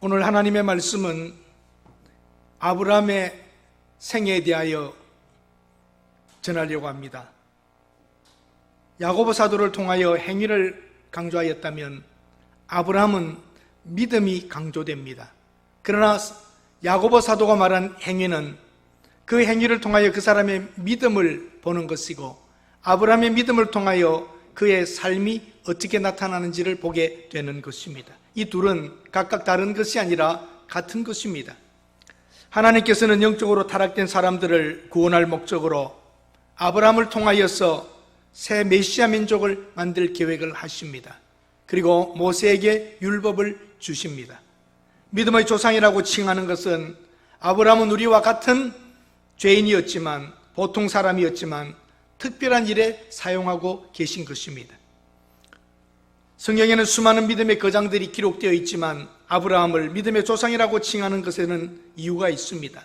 오늘 하나님의 말씀은 아브라함의 생애에 대하여 전하려고 합니다. 야고보 사도를 통하여 행위를 강조하였다면 아브라함은 믿음이 강조됩니다. 그러나 야고보 사도가 말한 행위는 그 행위를 통하여 그 사람의 믿음을 보는 것이고, 아브라함의 믿음을 통하여 그의 삶이 어떻게 나타나는지를 보게 되는 것입니다. 이 둘은 각각 다른 것이 아니라 같은 것입니다. 하나님께서는 영적으로 타락된 사람들을 구원할 목적으로 아브라함을 통하여서 새 메시아 민족을 만들 계획을 하십니다. 그리고 모세에게 율법을 주십니다. 믿음의 조상이라고 칭하는 것은 아브라함은 우리와 같은 죄인이었지만, 보통 사람이었지만 특별한 일에 사용하고 계신 것입니다. 성경에는 수많은 믿음의 거장들이 기록되어 있지만 아브라함을 믿음의 조상이라고 칭하는 것에는 이유가 있습니다.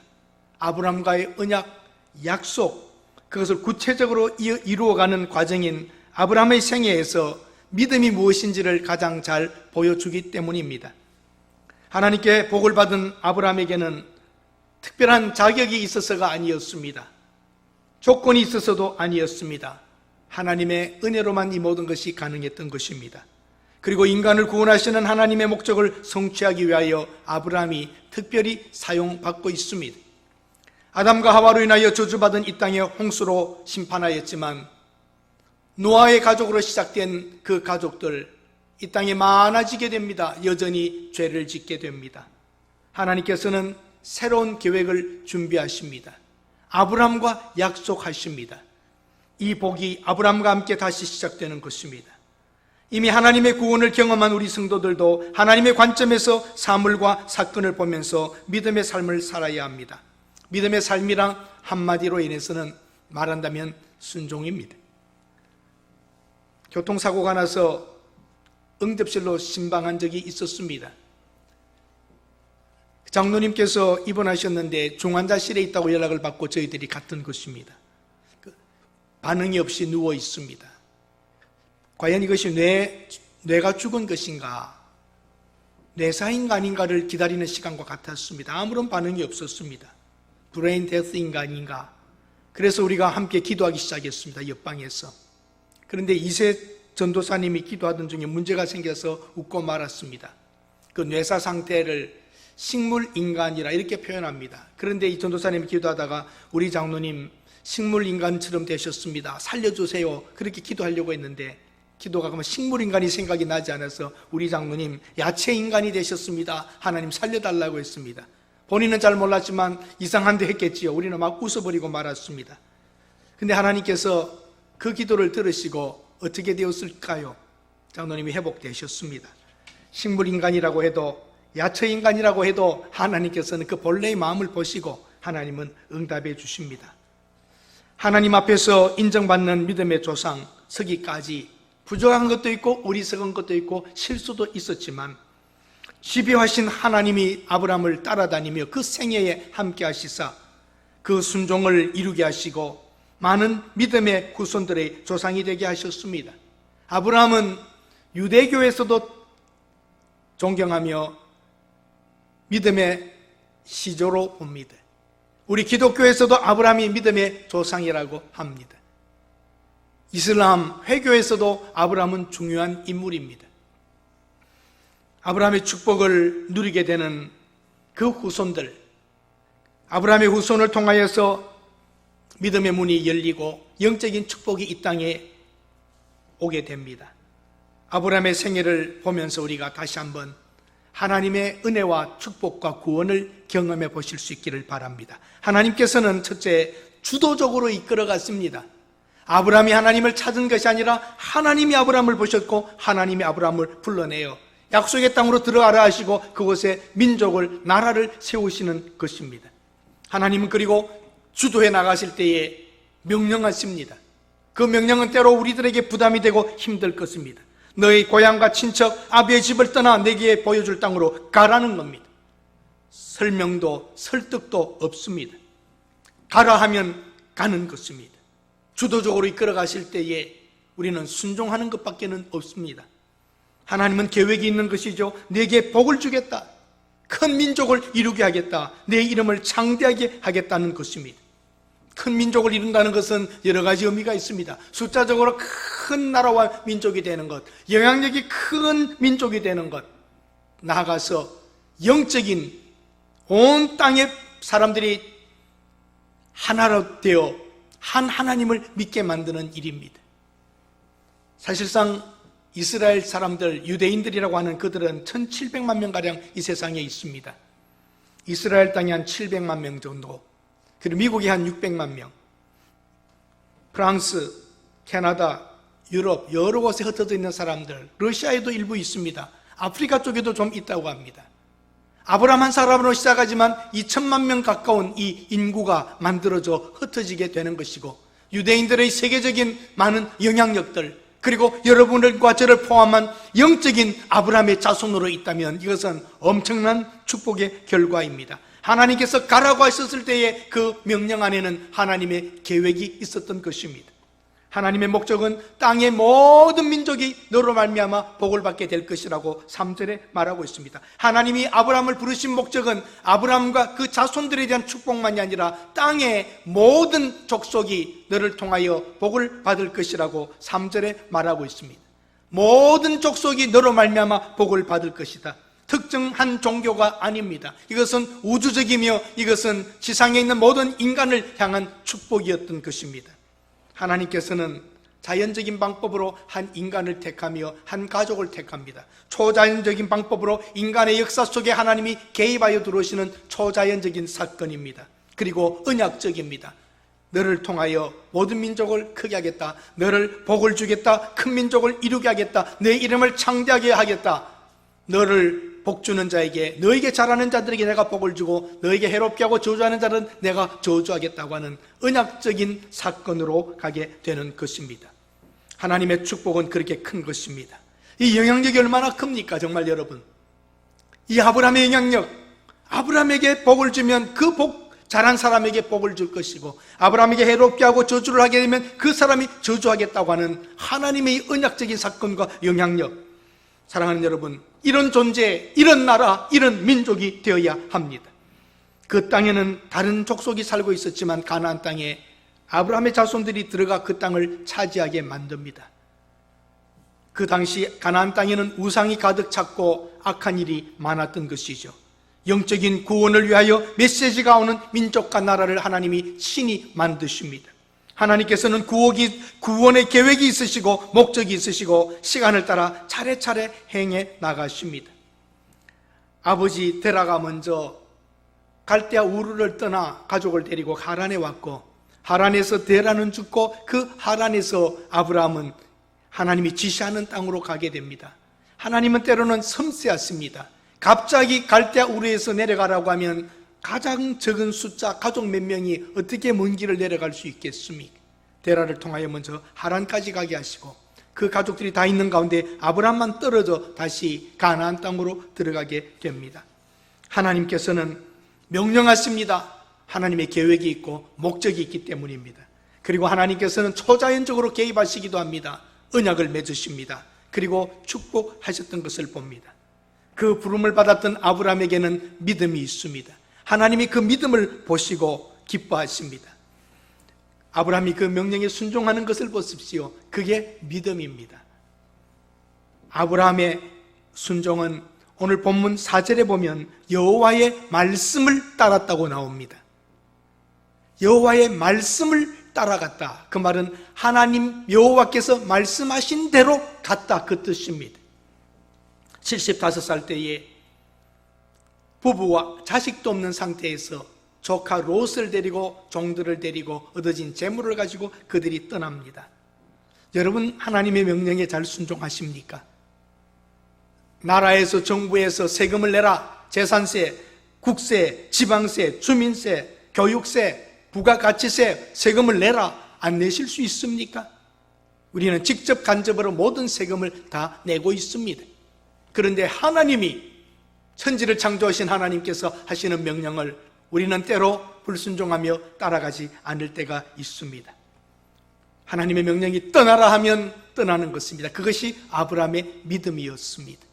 아브라함과의 언약, 약속, 그것을 구체적으로 이루어가는 과정인 아브라함의 생애에서 믿음이 무엇인지를 가장 잘 보여주기 때문입니다. 하나님께 복을 받은 아브라함에게는 특별한 자격이 있어서가 아니었습니다. 조건이 있어서도 아니었습니다. 하나님의 은혜로만 이 모든 것이 가능했던 것입니다. 그리고 인간을 구원하시는 하나님의 목적을 성취하기 위하여 아브라함이 특별히 사용받고 있습니다. 아담과 하와로 인하여 저주받은 이 땅에 홍수로 심판하였지만 노아의 가족으로 시작된 그 가족들, 이 땅에 많아지게 됩니다. 여전히 죄를 짓게 됩니다. 하나님께서는 새로운 계획을 준비하십니다. 아브라함과 약속하십니다. 이 복이 아브라함과 함께 다시 시작되는 것입니다. 이미 하나님의 구원을 경험한 우리 성도들도 하나님의 관점에서 사물과 사건을 보면서 믿음의 삶을 살아야 합니다. 믿음의 삶이란 한마디로 인해서는 말한다면 순종입니다. 교통사고가 나서 응급실로 신방한 적이 있었습니다. 장로님께서 입원하셨는데 중환자실에 있다고 연락을 받고 저희들이 갔던 것입니다. 반응이 없이 누워 있습니다. 과연 이것이 뇌가 죽은 것인가, 뇌사인가 아닌가를 기다리는 시간과 같았습니다. 아무런 반응이 없었습니다. 브레인 데스인가 아닌가. 그래서 우리가 함께 기도하기 시작했습니다. 옆방에서. 그런데 이세 전도사님이 기도하던 중에 문제가 생겨서 웃고 말았습니다. 그 뇌사 상태를 식물인간이라 이렇게 표현합니다. 그런데 이 전도사님이 기도하다가 우리 장로님 식물인간처럼 되셨습니다, 살려주세요, 그렇게 기도하려고 했는데 기도가 그러면 식물인간이 생각이 나지 않아서 우리 장로님 야채인간이 되셨습니다, 하나님 살려달라고 했습니다. 본인은 잘 몰랐지만 이상한 데 했겠지요. 우리는 막 웃어버리고 말았습니다. 근데 하나님께서 그 기도를 들으시고 어떻게 되었을까요? 장로님이 회복되셨습니다. 식물인간이라고 해도 야채인간이라고 해도 하나님께서는 그 본래의 마음을 보시고 하나님은 응답해 주십니다. 하나님 앞에서 인정받는 믿음의 조상 서기까지 부족한 것도 있고 어리석은 것도 있고 실수도 있었지만 지배하신 하나님이 아브라함을 따라다니며 그 생애에 함께 하시사 그 순종을 이루게 하시고 많은 믿음의 후손들의 조상이 되게 하셨습니다. 아브라함은 유대교에서도 존경하며 믿음의 시조로 봅니다. 우리 기독교에서도 아브라함이 믿음의 조상이라고 합니다. 이슬람 회교에서도 아브라함은 중요한 인물입니다. 아브라함의 축복을 누리게 되는 그 후손들, 아브라함의 후손을 통하여서 믿음의 문이 열리고 영적인 축복이 이 땅에 오게 됩니다. 아브라함의 생애를 보면서 우리가 다시 한번 하나님의 은혜와 축복과 구원을 경험해 보실 수 있기를 바랍니다. 하나님께서는 첫째, 주도적으로 이끌어 갔습니다. 아브라함이 하나님을 찾은 것이 아니라 하나님이 아브라함을 보셨고 하나님이 아브라함을 불러내어 약속의 땅으로 들어가라 하시고 그곳에 민족을, 나라를 세우시는 것입니다. 하나님은 그리고 주도해 나가실 때에 명령하십니다. 그 명령은 때로 우리들에게 부담이 되고 힘들 것입니다. 너희 고향과 친척, 아비의 집을 떠나 내게 보여줄 땅으로 가라는 겁니다. 설명도 설득도 없습니다. 가라 하면 가는 것입니다. 주도적으로 이끌어 가실 때에 우리는 순종하는 것밖에는 없습니다. 하나님은 계획이 있는 것이죠. 내게 복을 주겠다. 큰 민족을 이루게 하겠다, 내 이름을 창대하게 하겠다는 것입니다. 큰 민족을 이룬다는 것은 여러 가지 의미가 있습니다. 숫자적으로 큰 나라와 민족이 되는 것, 영향력이 큰 민족이 되는 것, 나아가서 영적인 온 땅의 사람들이 하나로 되어 한 하나님을 믿게 만드는 일입니다. 사실상 이스라엘 사람들, 유대인들이라고 하는 그들은 1700만 명가량 이 세상에 있습니다. 이스라엘 땅이 한 700만 명 정도, 그리고 미국이 한 600만 명, 프랑스, 캐나다, 유럽 여러 곳에 흩어져 있는 사람들, 러시아에도 일부 있습니다. 아프리카 쪽에도 좀 있다고 합니다. 아브라함 한 사람으로 시작하지만 2천만 명 가까운 이 인구가 만들어져 흩어지게 되는 것이고, 유대인들의 세계적인 많은 영향력들, 그리고 여러분들과 저를 포함한 영적인 아브라함의 자손으로 있다면 이것은 엄청난 축복의 결과입니다. 하나님께서 가라고 하셨을 때의 그 명령 안에는 하나님의 계획이 있었던 것입니다. 하나님의 목적은 땅의 모든 민족이 너로 말미암아 복을 받게 될 것이라고 3절에 말하고 있습니다. 하나님이 아브라함을 부르신 목적은 아브라함과 그 자손들에 대한 축복만이 아니라 땅의 모든 족속이 너를 통하여 복을 받을 것이라고 3절에 말하고 있습니다. 모든 족속이 너로 말미암아 복을 받을 것이다. 특정한 종교가 아닙니다. 이것은 우주적이며 이것은 지상에 있는 모든 인간을 향한 축복이었던 것입니다. 하나님께서는 자연적인 방법으로 한 인간을 택하며 한 가족을 택합니다. 초자연적인 방법으로 인간의 역사 속에 하나님이 개입하여 들어오시는 초자연적인 사건입니다. 그리고 언약적입니다. 너를 통하여 모든 민족을 크게 하겠다, 너를 복을 주겠다, 큰 민족을 이루게 하겠다, 내 이름을 창대하게 하겠다, 너를 복주는 자에게, 너에게 잘하는 자들에게 내가 복을 주고 너에게 해롭게 하고 저주하는 자는 내가 저주하겠다고 하는 언약적인 사건으로 가게 되는 것입니다. 하나님의 축복은 그렇게 큰 것입니다. 이 영향력이 얼마나 큽니까? 정말 여러분, 이 아브라함의 영향력, 아브라함에게 복을 주면 그 복 잘한 사람에게 복을 줄 것이고, 아브라함에게 해롭게 하고 저주를 하게 되면 그 사람이 저주하겠다고 하는 하나님의 언약적인 사건과 영향력. 사랑하는 여러분, 이런 존재, 이런 나라, 이런 민족이 되어야 합니다. 그 땅에는 다른 족속이 살고 있었지만 가나안 땅에 아브라함의 자손들이 들어가 그 땅을 차지하게 만듭니다. 그 당시 가나안 땅에는 우상이 가득 찼고 악한 일이 많았던 것이죠. 영적인 구원을 위하여 메시지가 오는 민족과 나라를 하나님이 친히 만드십니다. 하나님께서는 구원의 계획이 있으시고 목적이 있으시고 시간을 따라 차례차례 행해 나가십니다. 아버지 데라가 먼저 갈대아 우르를 떠나 가족을 데리고 하란에 왔고, 하란에서 데라는 죽고 그 하란에서 아브라함은 하나님이 지시하는 땅으로 가게 됩니다. 하나님은 때로는 섬세하십니다. 갑자기 갈대아 우르에서 내려가라고 하면 가장 적은 숫자 가족 몇 명이 어떻게 먼 길을 내려갈 수 있겠습니까? 데라를 통하여 먼저 하란까지 가게 하시고 그 가족들이 다 있는 가운데 아브라함만 떨어져 다시 가나안 땅으로 들어가게 됩니다. 하나님께서는 명령하십니다. 하나님의 계획이 있고 목적이 있기 때문입니다. 그리고 하나님께서는 초자연적으로 개입하시기도 합니다. 언약을 맺으십니다. 그리고 축복하셨던 것을 봅니다. 그 부름을 받았던 아브라함에게는 믿음이 있습니다. 하나님이 그 믿음을 보시고 기뻐하십니다. 아브라함이 그 명령에 순종하는 것을 보십시오. 그게 믿음입니다. 아브라함의 순종은 오늘 본문 4절에 보면 여호와의 말씀을 따랐다고 나옵니다. 여호와의 말씀을 따라갔다. 그 말은 하나님 여호와께서 말씀하신 대로 갔다, 그 뜻입니다. 75살 때에 부부와 자식도 없는 상태에서 조카 롯을 데리고 종들을 데리고 얻어진 재물을 가지고 그들이 떠납니다. 여러분, 하나님의 명령에 잘 순종하십니까? 나라에서, 정부에서 세금을 내라, 재산세, 국세, 지방세, 주민세, 교육세, 부가가치세, 세금을 내라, 안 내실 수 있습니까? 우리는 직접 간접으로 모든 세금을 다 내고 있습니다. 그런데 하나님이, 천지를 창조하신 하나님께서 하시는 명령을 우리는 때로 불순종하며 따라가지 않을 때가 있습니다. 하나님의 명령이 떠나라 하면 떠나는 것입니다. 그것이 아브라함의 믿음이었습니다.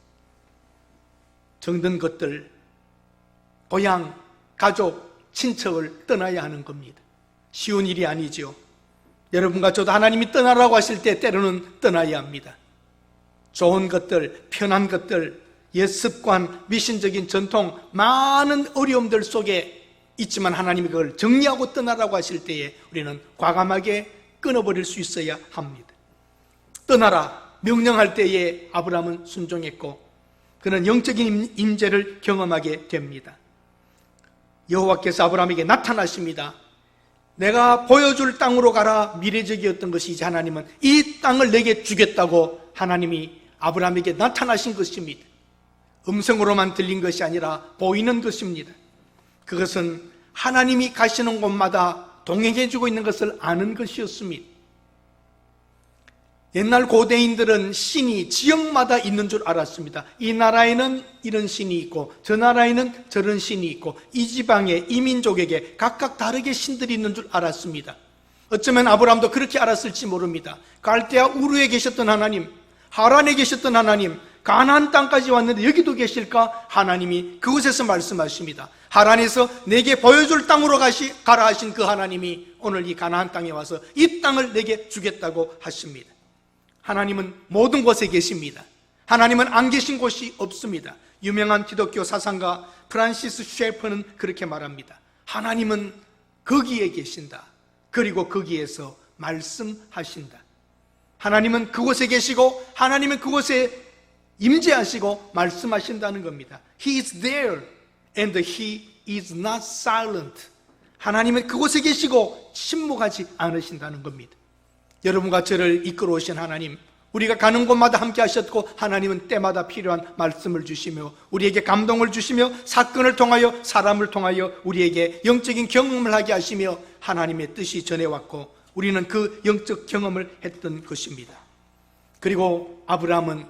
정든 것들, 고향, 가족, 친척을 떠나야 하는 겁니다. 쉬운 일이 아니죠. 여러분과 저도 하나님이 떠나라고 하실 때 때로는 떠나야 합니다. 좋은 것들, 편한 것들, 옛 습관, 미신적인 전통, 많은 어려움들 속에 있지만 하나님이 그걸 정리하고 떠나라고 하실 때에 우리는 과감하게 끊어버릴 수 있어야 합니다. 떠나라 명령할 때에 아브라함은 순종했고 그는 영적인 임재를 경험하게 됩니다. 여호와께서 아브라함에게 나타나십니다. 내가 보여줄 땅으로 가라. 미래적이었던 것이 이제 하나님은 이 땅을 내게 주겠다고 하나님이 아브라함에게 나타나신 것입니다. 음성으로만 들린 것이 아니라 보이는 것입니다. 그것은 하나님이 가시는 곳마다 동행해주고 있는 것을 아는 것이었습니다. 옛날 고대인들은 신이 지역마다 있는 줄 알았습니다. 이 나라에는 이런 신이 있고 저 나라에는 저런 신이 있고 이 지방에 이 민족에게 각각 다르게 신들이 있는 줄 알았습니다. 어쩌면 아브라함도 그렇게 알았을지 모릅니다. 갈대아 우르에 계셨던 하나님, 하란에 계셨던 하나님, 가나안 땅까지 왔는데 여기도 계실까? 하나님이 그곳에서 말씀하십니다. 하란에서 내게 보여줄 땅으로 가라 하신 그 하나님이 오늘 이 가나안 땅에 와서 이 땅을 내게 주겠다고 하십니다. 하나님은 모든 곳에 계십니다. 하나님은 안 계신 곳이 없습니다. 유명한 기독교 사상가 프란시스 셰퍼는 그렇게 말합니다. 하나님은 거기에 계신다. 그리고 거기에서 말씀하신다. 하나님은 그곳에 계시고 하나님은 그곳에 임재하시고 말씀하신다는 겁니다. He is there and He is not silent. 하나님은 그곳에 계시고 침묵하지 않으신다는 겁니다. 여러분과 저를 이끌어 오신 하나님, 우리가 가는 곳마다 함께 하셨고 하나님은 때마다 필요한 말씀을 주시며 우리에게 감동을 주시며 사건을 통하여 사람을 통하여 우리에게 영적인 경험을 하게 하시며 하나님의 뜻이 전해왔고 우리는 그 영적 경험을 했던 것입니다. 그리고 아브라함은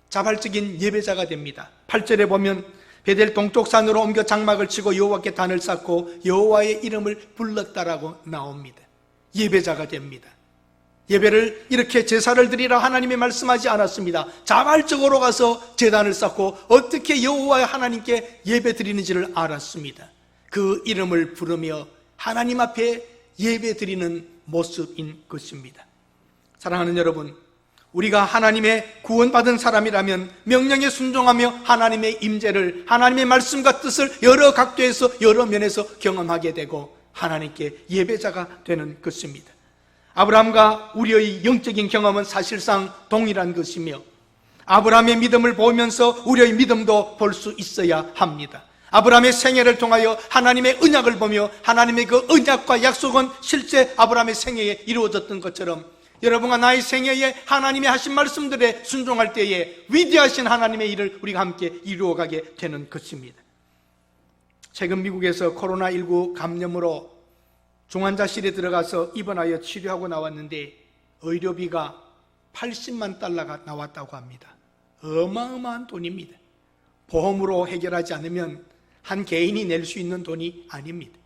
자발적인 예배자가 됩니다. 8절에 보면 베델 동쪽 산으로 옮겨 장막을 치고 여호와께 단을 쌓고 여호와의 이름을 불렀다라고 나옵니다. 예배자가 됩니다. 예배를 이렇게 제사를 드리라 하나님이 말씀하지 않았습니다. 자발적으로 가서 제단을 쌓고 어떻게 여호와 하나님께 예배 드리는지를 알았습니다. 그 이름을 부르며 하나님 앞에 예배 드리는 모습인 것입니다. 사랑하는 여러분, 우리가 하나님의 구원받은 사람이라면 명령에 순종하며 하나님의 임재를, 하나님의 말씀과 뜻을 여러 각도에서 여러 면에서 경험하게 되고 하나님께 예배자가 되는 것입니다. 아브라함과 우리의 영적인 경험은 사실상 동일한 것이며 아브라함의 믿음을 보면서 우리의 믿음도 볼 수 있어야 합니다. 아브라함의 생애를 통하여 하나님의 언약을 보며 하나님의 그 언약과 약속은 실제 아브라함의 생애에 이루어졌던 것처럼 여러분과 나의 생애에 하나님이 하신 말씀들에 순종할 때에 위대하신 하나님의 일을 우리가 함께 이루어가게 되는 것입니다. 최근 미국에서 코로나19 감염으로 중환자실에 들어가서 입원하여 치료하고 나왔는데 의료비가 80만 달러가 나왔다고 합니다. 어마어마한 돈입니다. 보험으로 해결하지 않으면 한 개인이 낼 수 있는 돈이 아닙니다.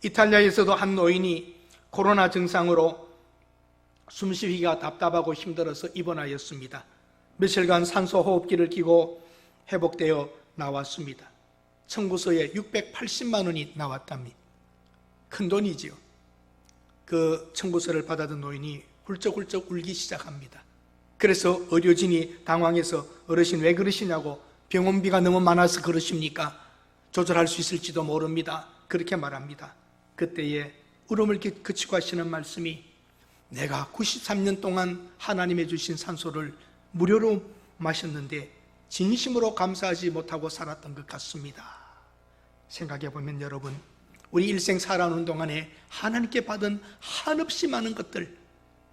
이탈리아에서도 한 노인이 코로나 증상으로 숨쉬기가 답답하고 힘들어서 입원하였습니다. 며칠간 산소호흡기를 끼고 회복되어 나왔습니다. 청구서에 680만 원이 나왔답니다. 큰 돈이지요. 그 청구서를 받아든 노인이 훌쩍훌쩍 울기 시작합니다. 그래서 의료진이 당황해서 어르신 왜 그러시냐고, 병원비가 너무 많아서 그러십니까? 조절할 수 있을지도 모릅니다. 그렇게 말합니다. 그때에 울음을 그치고 하시는 말씀이 내가 93년 동안 하나님의 주신 산소를 무료로 마셨는데 진심으로 감사하지 못하고 살았던 것 같습니다. 생각해보면 여러분, 우리 일생 살아오는 동안에 하나님께 받은 한없이 많은 것들,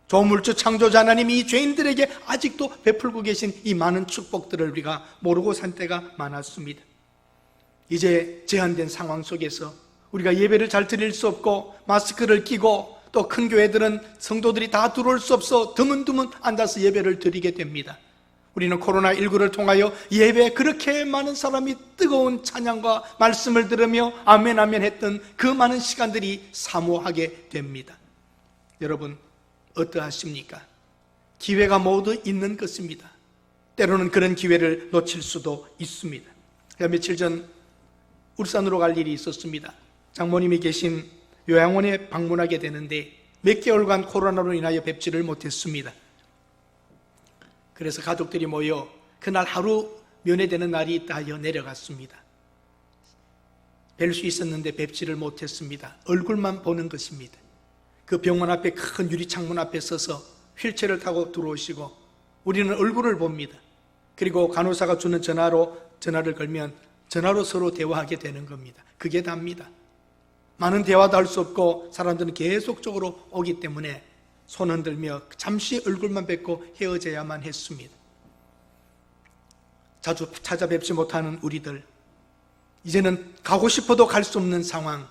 조물주 창조자 하나님이 이 죄인들에게 아직도 베풀고 계신 이 많은 축복들을 우리가 모르고 산 때가 많았습니다. 이제 제한된 상황 속에서 우리가 예배를 잘 드릴 수 없고 마스크를 끼고 또 큰 교회들은 성도들이 다 들어올 수 없어 드문드문 앉아서 예배를 드리게 됩니다. 우리는 코로나19를 통하여 예배에 그렇게 많은 사람이 뜨거운 찬양과 말씀을 들으며 아멘 아멘 했던 그 많은 시간들이 사모하게 됩니다. 여러분 어떠하십니까? 기회가 모두 있는 것입니다. 때로는 그런 기회를 놓칠 수도 있습니다. 며칠 전 울산으로 갈 일이 있었습니다. 장모님이 계신 요양원에 방문하게 되는데 몇 개월간 코로나로 인하여 뵙지를 못했습니다. 그래서 가족들이 모여 그날 하루 면회되는 날이 있다 하여 내려갔습니다. 뵐 수 있었는데 뵙지를 못했습니다. 얼굴만 보는 것입니다. 그 병원 앞에 큰 유리창문 앞에 서서 휠체어를 타고 들어오시고 우리는 얼굴을 봅니다. 그리고 간호사가 주는 전화를 걸면 전화로 서로 대화하게 되는 겁니다. 그게 답니다. 많은 대화도 할 수 없고 사람들은 계속적으로 오기 때문에 손 흔들며 잠시 얼굴만 뵙고 헤어져야만 했습니다. 자주 찾아뵙지 못하는 우리들, 이제는 가고 싶어도 갈 수 없는 상황,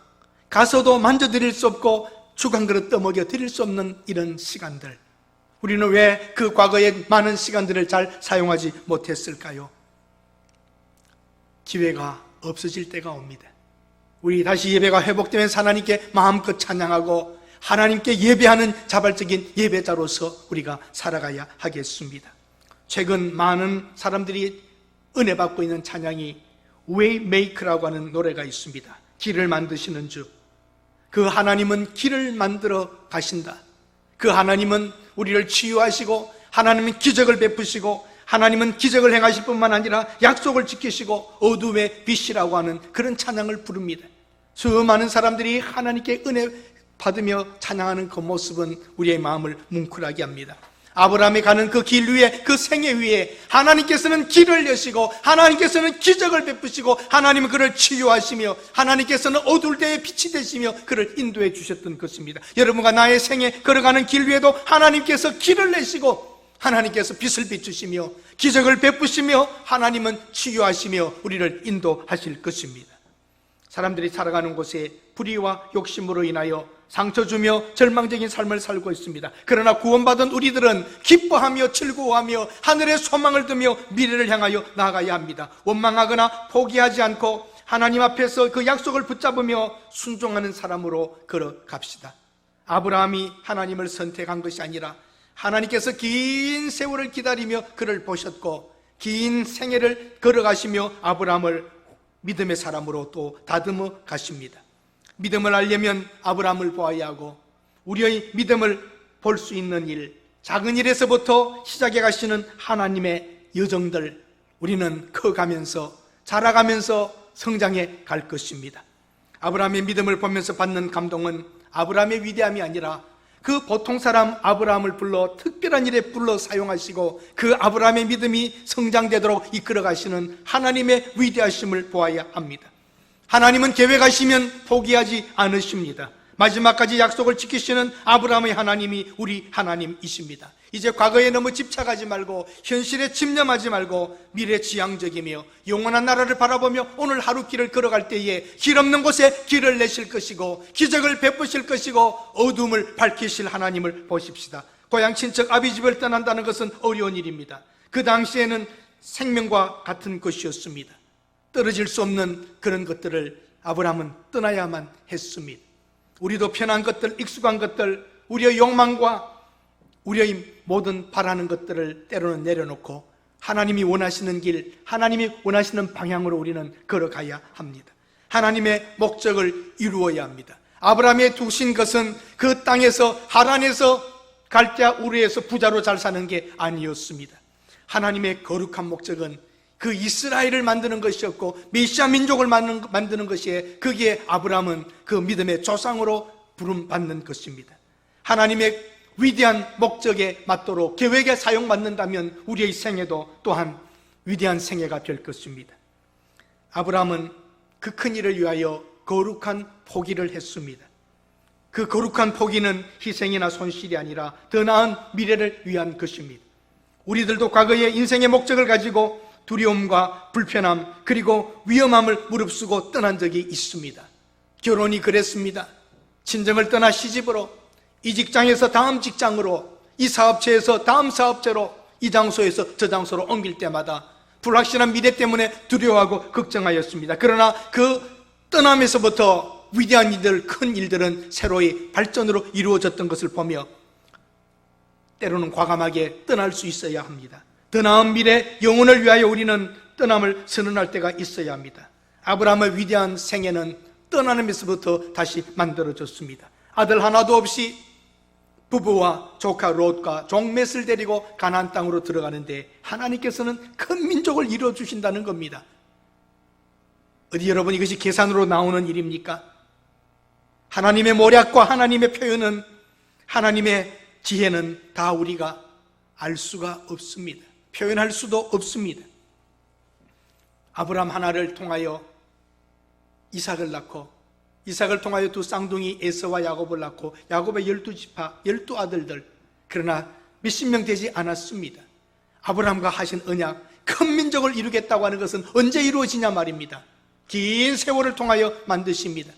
가서도 만져드릴 수 없고 죽 한 그릇 떠먹여 드릴 수 없는 이런 시간들, 우리는 왜 그 과거의 많은 시간들을 잘 사용하지 못했을까요? 기회가 없어질 때가 옵니다. 우리 다시 예배가 회복되면서 하나님께 마음껏 찬양하고 하나님께 예배하는 자발적인 예배자로서 우리가 살아가야 하겠습니다. 최근 많은 사람들이 은혜 받고 있는 찬양이 Waymaker라고 하는 노래가 있습니다. 길을 만드시는 주, 그 하나님은 길을 만들어 가신다. 그 하나님은 우리를 치유하시고 하나님은 기적을 베푸시고 하나님은 기적을 행하실 뿐만 아니라 약속을 지키시고 어둠의 빛이라고 하는 그런 찬양을 부릅니다. 수많은 사람들이 하나님께 은혜 받으며 찬양하는 그 모습은 우리의 마음을 뭉클하게 합니다. 아브라함이 가는 그 길 위에, 그 생애 위에 하나님께서는 길을 여시고 하나님께서는 기적을 베푸시고 하나님은 그를 치유하시며 하나님께서는 어두울 때에 빛이 되시며 그를 인도해 주셨던 것입니다. 여러분과 나의 생에 걸어가는 길 위에도 하나님께서 길을 내시고 하나님께서 빛을 비추시며 기적을 베푸시며 하나님은 치유하시며 우리를 인도하실 것입니다. 사람들이 살아가는 곳에 불의와 욕심으로 인하여 상처 주며 절망적인 삶을 살고 있습니다. 그러나 구원받은 우리들은 기뻐하며 즐거워하며 하늘에 소망을 두며 미래를 향하여 나아가야 합니다. 원망하거나 포기하지 않고 하나님 앞에서 그 약속을 붙잡으며 순종하는 사람으로 걸어갑시다. 아브라함이 하나님을 선택한 것이 아니라 하나님께서 긴 세월을 기다리며 그를 보셨고 긴 생애를 걸어가시며 아브라함을 믿음의 사람으로 또 다듬어 가십니다. 믿음을 알려면 아브라함을 보아야 하고 우리의 믿음을 볼 수 있는 일, 작은 일에서부터 시작해 가시는 하나님의 여정들, 우리는 커가면서 자라가면서 성장해 갈 것입니다. 아브라함의 믿음을 보면서 받는 감동은 아브라함의 위대함이 아니라 그 보통 사람 아브라함을 불러 특별한 일에 불러 사용하시고 그 아브라함의 믿음이 성장되도록 이끌어 가시는 하나님의 위대하심을 보아야 합니다. 하나님은 계획하시면 포기하지 않으십니다. 마지막까지 약속을 지키시는 아브라함의 하나님이 우리 하나님이십니다. 이제 과거에 너무 집착하지 말고 현실에 집념하지 말고 미래지향적이며 영원한 나라를 바라보며 오늘 하루 길을 걸어갈 때에 길 없는 곳에 길을 내실 것이고 기적을 베푸실 것이고 어둠을 밝히실 하나님을 보십시다. 고향 친척 아비집을 떠난다는 것은 어려운 일입니다. 그 당시에는 생명과 같은 것이었습니다. 떨어질 수 없는 그런 것들을 아브라함은 떠나야만 했습니다. 우리도 편한 것들, 익숙한 것들, 우리의 욕망과 우리의 모든 바라는 것들을 때로는 내려놓고 하나님이 원하시는 길, 하나님이 원하시는 방향으로 우리는 걸어가야 합니다. 하나님의 목적을 이루어야 합니다. 아브라함이 두신 것은 그 땅에서 하란에서 갈대아 우르에서 부자로 잘 사는 게 아니었습니다. 하나님의 거룩한 목적은 그 이스라엘을 만드는 것이었고 메시아 민족을 만드는 것이에 거기에 아브라함은 그 믿음의 조상으로 부름받는 것입니다. 하나님의 위대한 목적에 맞도록 계획에 사용받는다면 우리의 생애도 또한 위대한 생애가 될 것입니다. 아브라함은 그 큰 일을 위하여 거룩한 포기를 했습니다. 그 거룩한 포기는 희생이나 손실이 아니라 더 나은 미래를 위한 것입니다. 우리들도 과거의 인생의 목적을 가지고 두려움과 불편함 그리고 위험함을 무릅쓰고 떠난 적이 있습니다. 결혼이 그랬습니다. 친정을 떠나 시집으로, 이 직장에서 다음 직장으로, 이 사업체에서 다음 사업체로, 이 장소에서 저 장소로 옮길 때마다 불확실한 미래 때문에 두려워하고 걱정하였습니다. 그러나 그 떠남에서부터 위대한 일들, 큰 일들은 새로이 발전으로 이루어졌던 것을 보며 때로는 과감하게 떠날 수 있어야 합니다. 더 나은 미래, 영혼을 위하여 우리는 떠남을 선언할 때가 있어야 합니다. 아브라함의 위대한 생애는 떠나면서부터 다시 만들어졌습니다. 아들 하나도 없이 부부와 조카 롯과 종맷을 데리고 가나안 땅으로 들어가는데 하나님께서는 큰 민족을 이루어주신다는 겁니다. 어디 여러분, 이것이 계산으로 나오는 일입니까? 하나님의 모략과 하나님의 표현은, 하나님의 지혜는 다 우리가 알 수가 없습니다. 표현할 수도 없습니다. 아브라함 하나를 통하여 이삭을 낳고, 이삭을 통하여 두 쌍둥이 에서와 야곱을 낳고, 야곱의 12지파 12아들들, 그러나 몇십 명 되지 않았습니다. 아브라함과 하신 언약, 큰 민족을 이루겠다고 하는 것은 언제 이루어지냐 말입니다. 긴 세월을 통하여 만드십니다.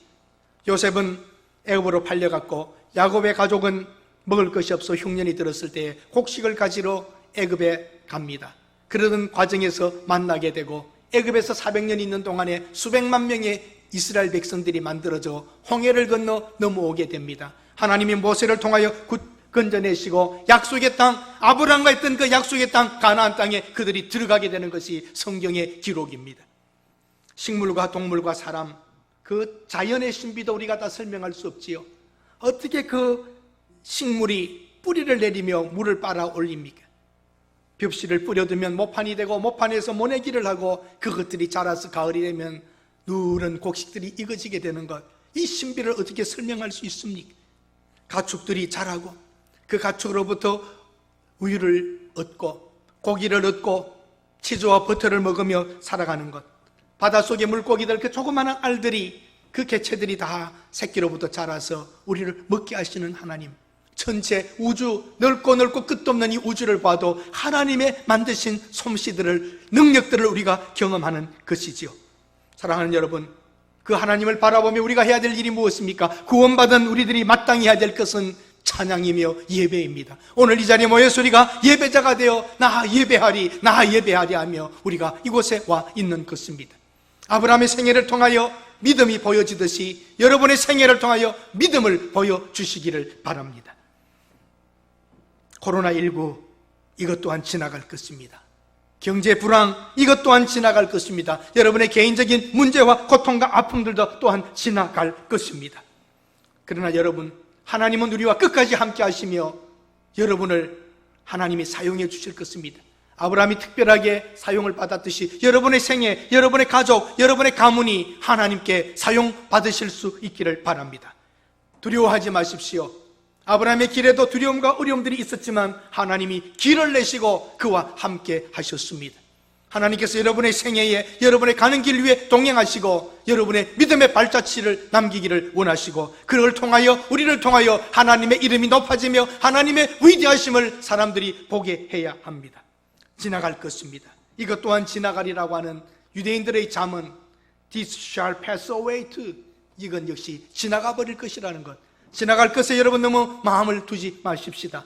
요셉은 애굽으로 팔려갔고, 야곱의 가족은 먹을 것이 없어 흉년이 들었을 때 곡식을 가지러 애굽에 갑니다. 그러던 과정에서 만나게 되고, 애굽에서 400년 있는 동안에 수백만 명의 이스라엘 백성들이 만들어져 홍해를 건너 넘어오게 됩니다. 하나님이 모세를 통하여 건져내시고 약속의 땅, 아브라함과 했던 그 약속의 땅 가나안 땅에 그들이 들어가게 되는 것이 성경의 기록입니다. 식물과 동물과 사람, 그 자연의 신비도 우리가 다 설명할 수 없지요. 어떻게 그 식물이 뿌리를 내리며 물을 빨아 올립니까? 벽실을 뿌려두면 모판이 되고, 모판에서 모내기를 하고, 그것들이 자라서 가을이 되면 누런 곡식들이 익어지게 되는 것, 이 신비를 어떻게 설명할 수 있습니까? 가축들이 자라고, 그 가축으로부터 우유를 얻고 고기를 얻고 치즈와 버터를 먹으며 살아가는 것, 바닷속의 물고기들, 그 조그마한 알들이, 그 개체들이 다 새끼로부터 자라서 우리를 먹게 하시는 하나님, 전체 우주, 넓고 끝도 없는 이 우주를 봐도 하나님의 만드신 솜씨들을, 능력들을 우리가 경험하는 것이지요. 사랑하는 여러분, 그 하나님을 바라보며 우리가 해야 될 일이 무엇입니까? 구원받은 우리들이 마땅히 해야 될 것은 찬양이며 예배입니다. 오늘 이 자리에 모여서 우리가 예배자가 되어 나 예배하리, 나 예배하리 하며 우리가 이곳에 와 있는 것입니다. 아브라함의 생애를 통하여 믿음이 보여지듯이 여러분의 생애를 통하여 믿음을 보여주시기를 바랍니다. 코로나19, 이것 또한 지나갈 것입니다. 경제 불황, 이것 또한 지나갈 것입니다. 여러분의 개인적인 문제와 고통과 아픔들도 또한 지나갈 것입니다. 그러나 여러분, 하나님은 우리와 끝까지 함께 하시며 여러분을 하나님이 사용해 주실 것입니다. 아브라함이 특별하게 사용을 받았듯이 여러분의 생애, 여러분의 가족, 여러분의 가문이 하나님께 사용받으실 수 있기를 바랍니다. 두려워하지 마십시오. 아브라함의 길에도 두려움과 어려움들이 있었지만 하나님이 길을 내시고 그와 함께 하셨습니다. 하나님께서 여러분의 생애에, 여러분의 가는 길 위에 동행하시고 여러분의 믿음의 발자취를 남기기를 원하시고, 그를 통하여, 우리를 통하여 하나님의 이름이 높아지며 하나님의 위대하심을 사람들이 보게 해야 합니다. 지나갈 것입니다. 이것 또한 지나가리라고 하는 유대인들의 잠언, This shall pass away too, 이건 역시 지나가 버릴 것이라는 것. 지나갈 것에 여러분 너무 마음을 두지 마십시다.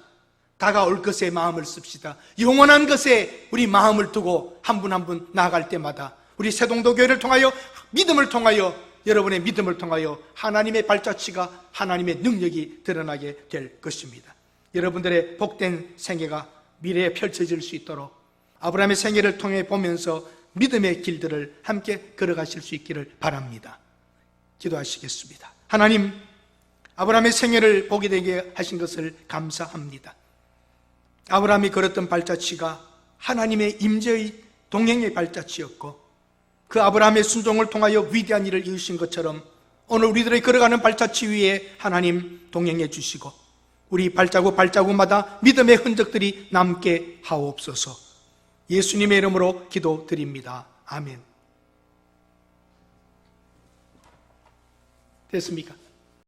다가올 것에 마음을 씁시다. 영원한 것에 우리 마음을 두고 한 분 한 분 나아갈 때마다 우리 새동도 교회를 통하여, 믿음을 통하여, 여러분의 믿음을 통하여 하나님의 발자취가, 하나님의 능력이 드러나게 될 것입니다. 여러분들의 복된 생애가 미래에 펼쳐질 수 있도록 아브라함의 생애를 통해 보면서 믿음의 길들을 함께 걸어가실 수 있기를 바랍니다. 기도하시겠습니다. 하나님, 아브라함의 생애를 보게 되게 하신 것을 감사합니다. 아브라함이 걸었던 발자취가 하나님의 임재의 동행의 발자취였고, 그 아브라함의 순종을 통하여 위대한 일을 이루신 것처럼 오늘 우리들의 걸어가는 발자취 위에 하나님 동행해 주시고 우리 발자국 발자국마다 믿음의 흔적들이 남게 하옵소서. 예수님의 이름으로 기도드립니다. 아멘. 됐습니까?